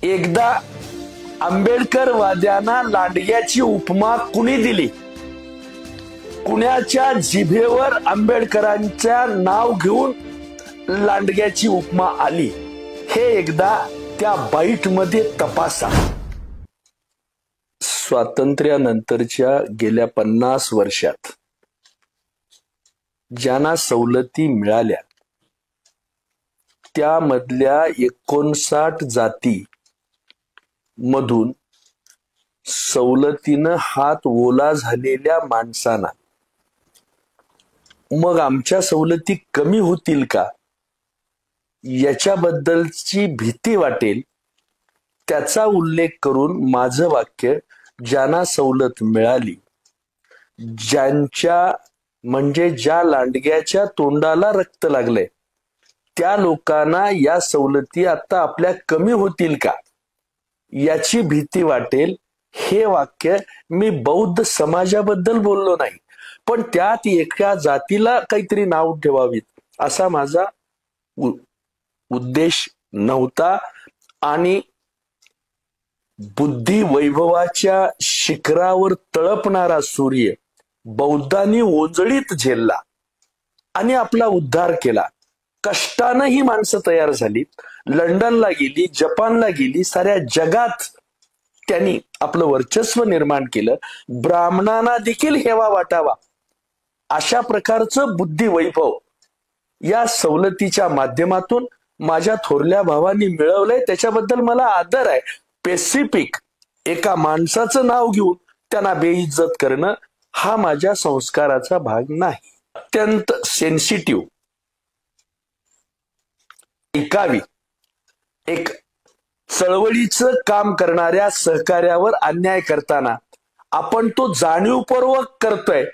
एकदा आंबेडकरवाद्यांना लांडग्याची उपमा कुणी दिली? कुणाच्या जिभेवर आंबेडकरांच्या नाव घेऊन लांडग्याची उपमा आली हे एकदा त्या बाईट मध्ये तपासा. स्वातंत्र्यानंतरच्या गेल्या 50 वर्षात ज्यांना सवलती मिळाल्या त्यामधल्या 59 जाती मधून सवलतीनं हात ओला झालेल्या माणसांना मग आमच्या सवलती कमी होतील का याच्याबद्दलची भीती वाटेल त्याचा उल्लेख करून माझं वाक्य, ज्यांना सवलत मिळाली, ज्यांच्या म्हणजे ज्या लांडग्याच्या तोंडाला रक्त लागलंय त्या लोकांना या सवलती आता आपल्या कमी होतील का याची भीती वाटेल. हे वाक्य मी बौद्ध समाजाबद्दल बोललो नाही, पण त्यात एका जातीला काहीतरी नाव ठेवावीत असा माझा उद्देश नव्हता. आणि बुद्धी वैभवाच्या शिखरावर तळपणारा सूर्य बौद्धांनी ओंजळीत झेलला आणि आपला उद्धार केला. कष्टानं ही माणसं तयार झाली, लंडनला गेली, जपानला गेली, साऱ्या जगात त्यांनी आपलं वर्चस्व निर्माण केलं. ब्राह्मणांना देखील हेवा वाटावा अशा प्रकारचं बुद्धी वैभव या सवलतीच्या माध्यमातून माझ्या थोरल्या भावांनी मिळवलंय. त्याच्याबद्दल मला आदर आहे. पेसिफिक एका माणसाचं नाव घेऊन त्यांना बेइज्जत करणं हा माझ्या संस्काराचा भाग नाही. अत्यंत सेन्सिटिव्ह ऐकावी. एक चळवळीचं काम करणाऱ्या सहकार्यावर अन्याय करताना आपण तो जाणीवपूर्वक करतोय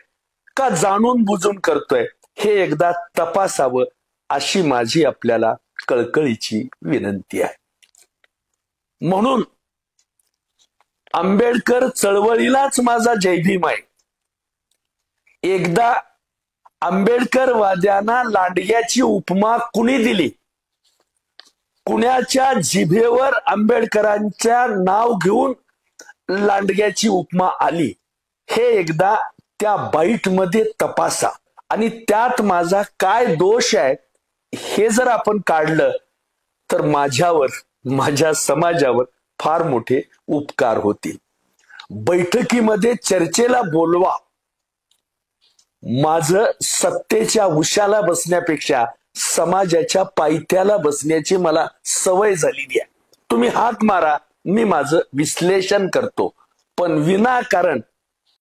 का जाणून बुजून करतोय हे एकदा तपासावं अशी माझी आपल्याला कळकळीची विनंती आहे. म्हणून आंबेडकर चळवळीलाच माझा जयभीम आहे. एकदा आंबेडकरवाद्यांना लांडग्याची उपमा कुणी दिली? कुणाच्या जिभेवर आंबेडकरांच्या नाव घेऊन लांडग्याची उपमा आली हे एकदा त्या बाईट मध्ये तपासा. आणि त्यात माझा काय दोष आहे हे जर आपण काढलं तर माझ्यावर, माझ्या समाजावर फार मोठे उपकार होतील. बैठकीमध्ये चर्चेला बोलवा. माझं सत्तेच्या उशाला बसण्यापेक्षा समाजाच्या पायथ्याला बसण्याची मला सवय झालेली आहे. तुम्ही हाक मारा, मी माझं विश्लेषण करतो, पण विनाकारण